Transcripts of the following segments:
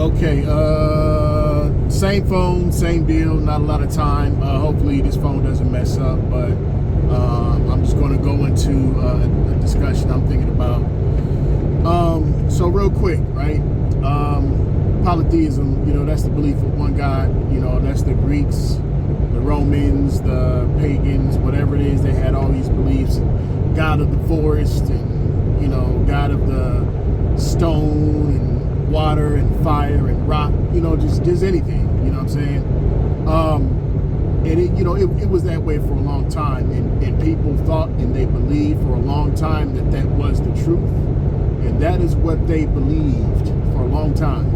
Okay, same phone, same deal, not a lot of time. Hopefully this phone doesn't mess up, but I'm just going to go into a discussion I'm thinking about. So real quick, right? Polytheism, that's the belief of one God. That's the Greeks, the Romans, the pagans, whatever it is. They had all these beliefs. God of the forest and, God of the stone and water and fire and rock, just anything, you know what I'm saying? And it was that way for a long time, and people thought and they believed for a long time that was the truth, and that is what they believed for a long time,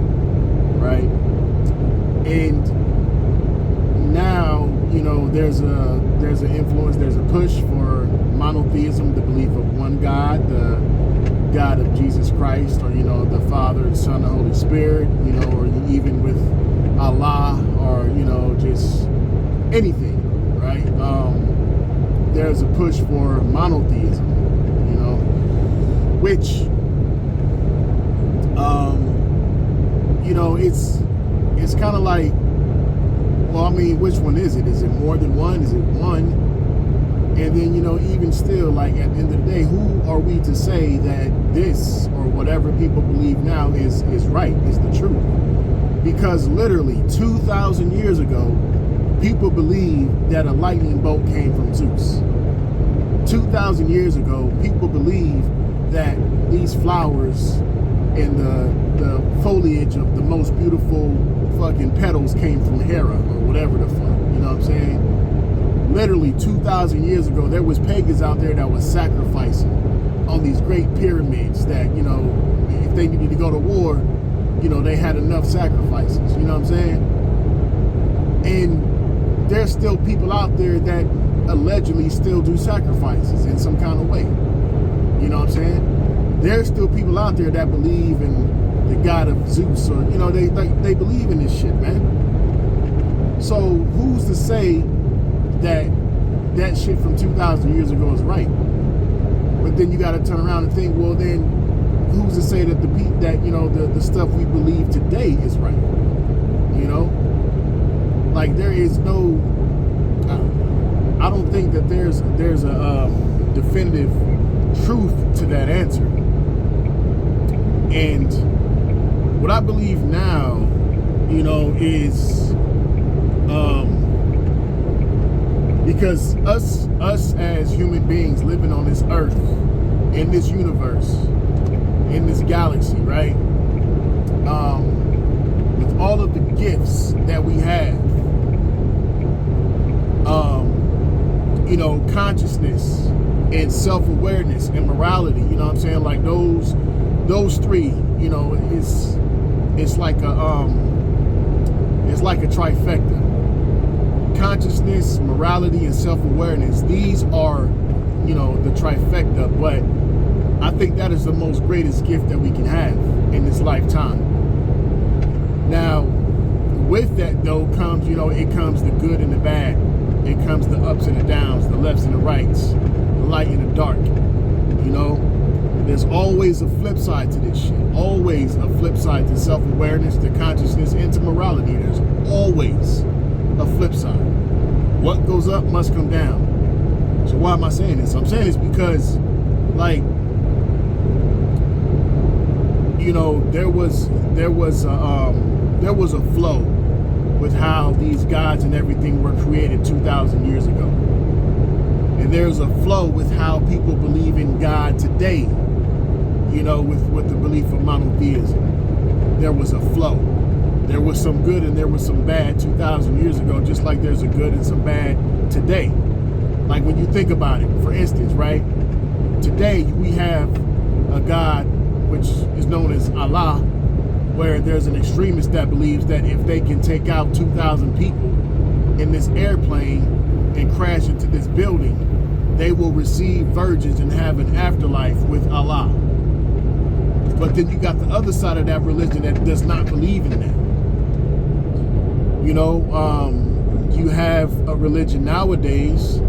right? And now, there's an influence, there's a push for monotheism, the belief of one God, the God of Jesus Christ, or the Father, the Son, the Holy Spirit, or even with Allah, or just anything, right? There's a push for monotheism, which it's kind of like, well, I mean, which one is it? Is it more than one? Is it one? And then, even still, like, at the end of the day, who are we to say that this or whatever people believe now is right, is the truth? Because literally 2,000 years ago, people believed that a lightning bolt came from Zeus. 2,000 years ago, people believed that these flowers and the foliage of the most beautiful fucking petals came from Hera or whatever the fuck, you know what I'm saying? Literally 2,000 years ago, there was pagans out there that was sacrificing on these great pyramids that, if they needed to go to war, they had enough sacrifices, you know what I'm saying? And there's still people out there that allegedly still do sacrifices in some kind of way, you know what I'm saying? There's still people out there that believe in the God of Zeus, or, they believe in this shit, man. So who's to say that shit from 2,000 years ago is right? But then you got to turn around and think, well, then who's to say that the stuff we believe today is right? Like, there is no, I don't think that there's a definitive truth to that answer. And what I believe now, is because us as human beings living on this earth, in this universe, in this galaxy, right? With all of the gifts that we have, consciousness and self-awareness and morality, you know what I'm saying? Like those three, it's like a trifecta. Consciousness, morality, and self-awareness. These are, the trifecta, but I think that is the most greatest gift that we can have in this lifetime. Now, with that though comes, it comes the good and the bad. It comes the ups and the downs, the lefts and the rights, the light and the dark. There's always a flip side to this shit. Always a flip side to self-awareness, to consciousness, and to morality. There's always a flip side. What goes up must come down. So why am I saying this? I'm saying this because, like, there was a flow with how these gods and everything were created 2,000 years ago. And there's a flow with how people believe in God today, with the belief of monotheism. There was a flow. There was some good and there was some bad 2,000 years ago, just like there's a good and some bad today. Like when you think about it, for instance, right? Today we have a God which is known as Allah, where there's an extremist that believes that if they can take out 2,000 people in this airplane and crash into this building, they will receive virgins and have an afterlife with Allah. But then you got the other side of that religion that does not believe in that. You have a religion nowadays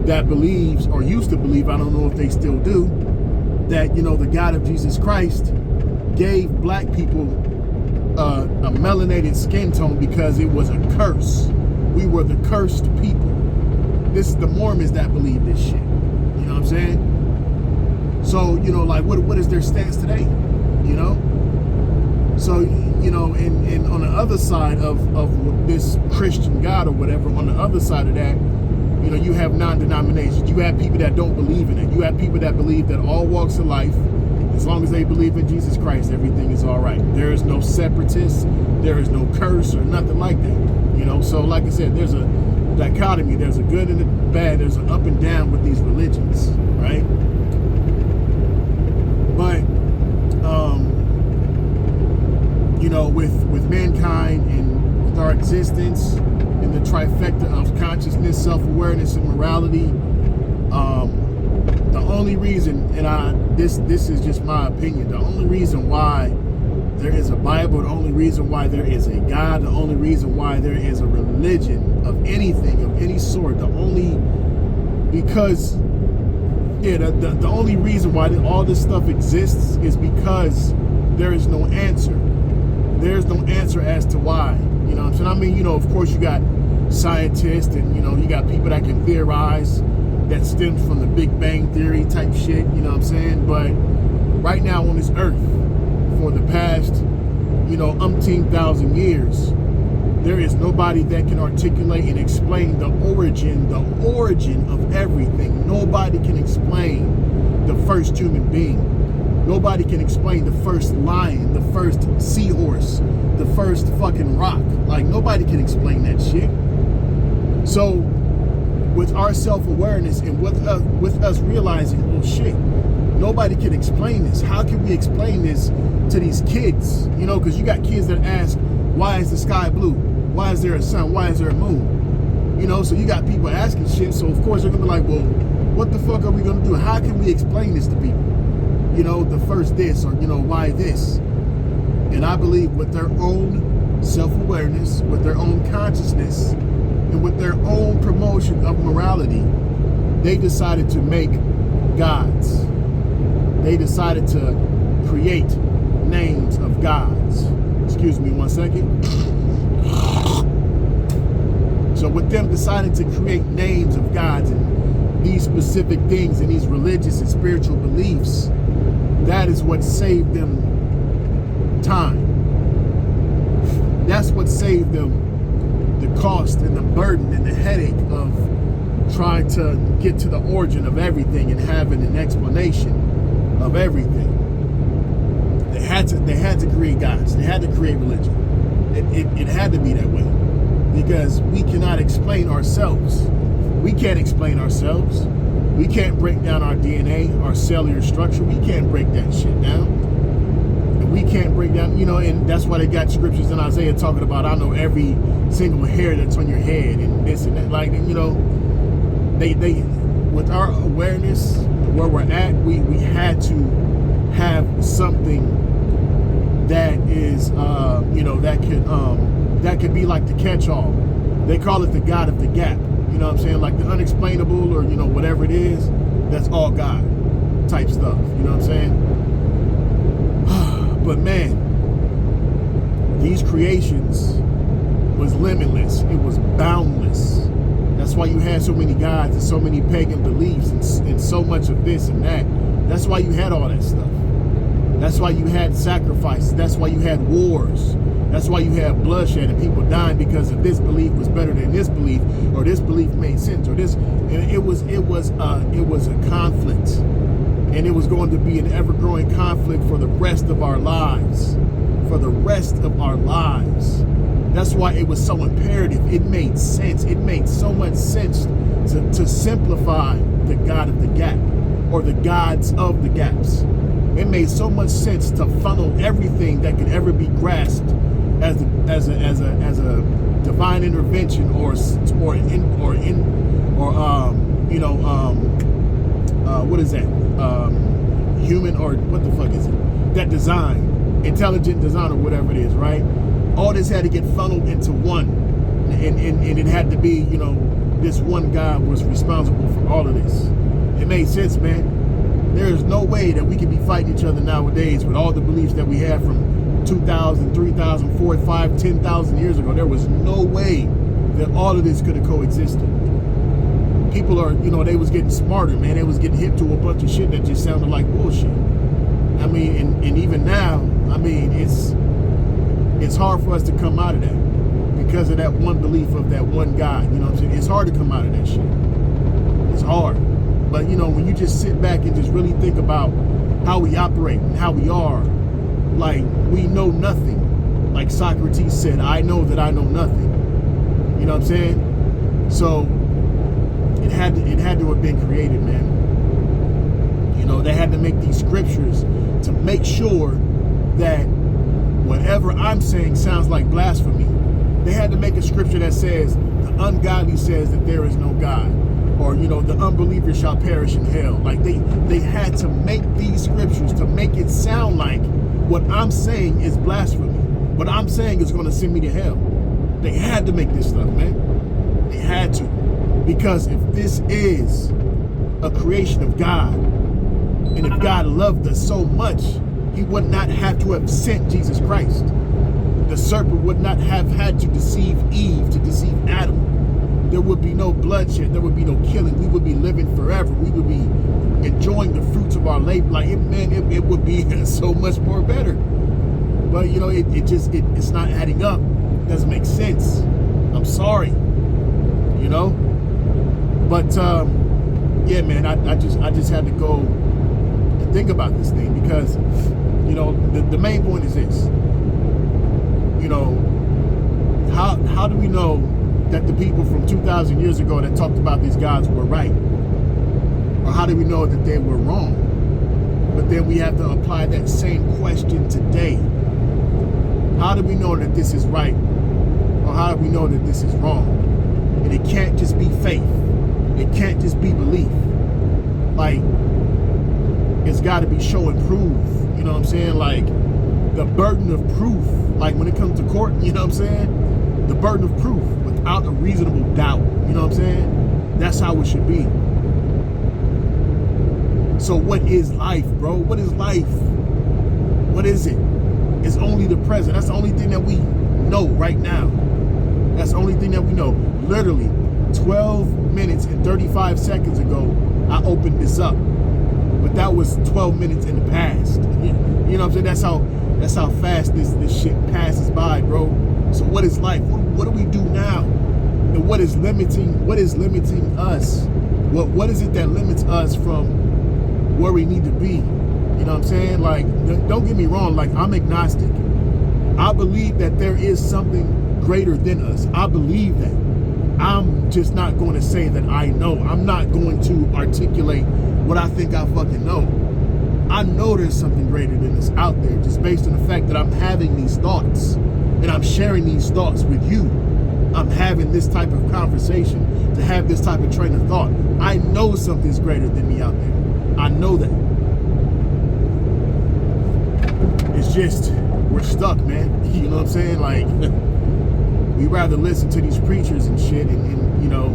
that believes, or used to believe, I don't know if they still do, that, the God of Jesus Christ gave black people a melanated skin tone because it was a curse. We were the cursed people. This is the Mormons that believe this shit. You know what I'm saying? So, you know, like, what is their stance today? You know? So, you know, and on the other side of this Christian God or whatever, on the other side of that, you know, you have non-denominations. You have people that don't believe in it. You have people that believe that all walks of life, as long as they believe in Jesus Christ, everything is all right. There is no separatists. There is no curse or nothing like that. You know, so like I said, there's a dichotomy. There's a good and a bad. There's an up and down with these religions, right? But, you know, with mankind and with our existence and the trifecta of consciousness, self-awareness, and morality, the only reason, and this is just my opinion, the only reason why there is a Bible, the only reason why there is a God, the only reason why there is a religion of anything, of any sort, the only reason why all this stuff exists is because there is no answer. There's no answer as to why. You know what I'm saying? I mean, you know, of course you got scientists and, you know, you got people that can theorize that stems from the Big Bang Theory type shit, you know what I'm saying? But right now on this earth, for the past, you know, umpteen thousand years, there is nobody that can articulate and explain the origin of everything. Nobody can explain the first human being. Nobody can explain the first lion, the first seahorse, the first fucking rock. Like, nobody can explain that shit. So, with our self-awareness and with us realizing, oh shit, nobody can explain this. How can we explain this to these kids? You know, because you got kids that ask, why is the sky blue? Why is there a sun? Why is there a moon? You know, so you got people asking shit. So, of course, they're going to be like, well, what the fuck are we going to do? How can we explain this to people? You know, the first this, or, you know, why this? And I believe with their own self-awareness, with their own consciousness, and with their own promotion of morality, they decided to make gods. They decided to create names of gods. Excuse me one second. So with them deciding to create names of gods and these specific things and these religious and spiritual beliefs, that is what saved them time. That's what saved them the cost and the burden and the headache of trying to get to the origin of everything and having an explanation of everything. They had to create gods. They had to create religion. It had to be that way, because we cannot explain ourselves. We can't explain ourselves. We can't break down our DNA, our cellular structure. We can't break that shit down. And we can't break down, you know, and that's why they got scriptures in Isaiah talking about, I know every single hair that's on your head and this and that. Like, you know, they with our awareness where we're at, we had to have something that is, you know, that could be like the catch-all. They call it the God of the gap. You know what I'm saying? Like the unexplainable, or, you know, whatever it is, that's all God type stuff. You know what I'm saying? But man, these creations was limitless. It was boundless. That's why you had so many gods and so many pagan beliefs and so much of this and that. That's why you had all that stuff. That's why you had sacrifices. That's why you had wars. That's why you had bloodshed and people dying because of this belief was better than this belief, or this belief made sense, or this. And it was a conflict, and it was going to be an ever-growing conflict for the rest of our lives. For the rest of our lives. That's why it was so imperative. It made sense. It made so much sense to simplify the God of the gap, or the gods of the gaps. It made so much sense to funnel everything that could ever be grasped as a divine intervention, what is that? Human, or what the fuck is it? That design, intelligent design, or whatever it is, right? All this had to get funneled into one, and it had to be, you know, this one God was responsible for all of this. It made sense, man. There is no way that we could be fighting each other nowadays with all the beliefs that we have from 2,000, 3,000, 4, 5, 10,000 years ago. There was no way that all of this could have coexisted. People are, you know, they was getting smarter, man. They was getting hip to a bunch of shit that just sounded like bullshit. I mean, and even now, I mean, it's hard for us to come out of that because of that one belief of that one God. You know what I'm saying? It's hard to come out of that shit. It's hard. But, you know, when you just sit back and just really think about how we operate and how we are, like, we know nothing. Like Socrates said, I know that I know nothing. You know what I'm saying? So it had to have been created, man. You know, they had to make these scriptures to make sure that whatever I'm saying sounds like blasphemy. They had to make a scripture that says the ungodly says that there is no God, or, you know, the unbeliever shall perish in hell. Like they had to make these scriptures to make it sound like what I'm saying is blasphemy. What I'm saying is going to send me to hell. They had to make this stuff, man. They had to. Because if this is a creation of God, and if God loved us so much, he would not have to have sent Jesus Christ. The serpent would not have had to deceive Eve, to deceive Adam. There would be no bloodshed. There would be no killing. We would be living forever. We would be enjoying the fruits of our labor. Like, it would be so much more better. But, you know, it's not adding up. It doesn't make sense. I'm sorry. You know? But, yeah, man, I just had to go and think about this thing because, you know, the main point is this. You know, how do we know that the people from 2,000 years ago that talked about these gods were right? Or how do we know that they were wrong? But then we have to apply that same question today. How do we know that this is right? Or how do we know that this is wrong? And it can't just be faith. It can't just be belief. Like, it's got to be show and prove. You know what I'm saying? Like, the burden of proof, like when it comes to court, you know what I'm saying? The burden of proof without a reasonable doubt. You know what I'm saying? That's how it should be. So what is life, bro? What is life? What is it? It's only the present. That's the only thing that we know right now. That's the only thing that we know. Literally, 12 minutes and 35 seconds ago, I opened this up. But that was 12 minutes in the past. You know what I'm saying? That's how fast this shit passes by, bro. So what is life? What do we do now? And what is limiting us? What is it that limits us from where we need to be? You know what I'm saying? Like, don't get me wrong, like, I'm agnostic. I believe that there is something greater than us. I believe that. I'm just not going to say that I know. I'm not going to articulate what I think I fucking know. I know there's something greater than us out there, just based on the fact that I'm having these thoughts and I'm sharing these thoughts with you. I'm having this type of conversation to have this type of train of thought. I know something's greater than me out there. I know that. It's just, we're stuck, man. You know what I'm saying? Like, we rather listen to these preachers and shit and you know,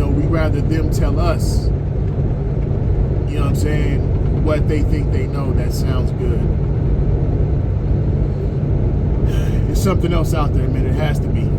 we rather them tell us, you know what I'm saying, what they think they know that sounds good. There's something else out there, man. It has to be.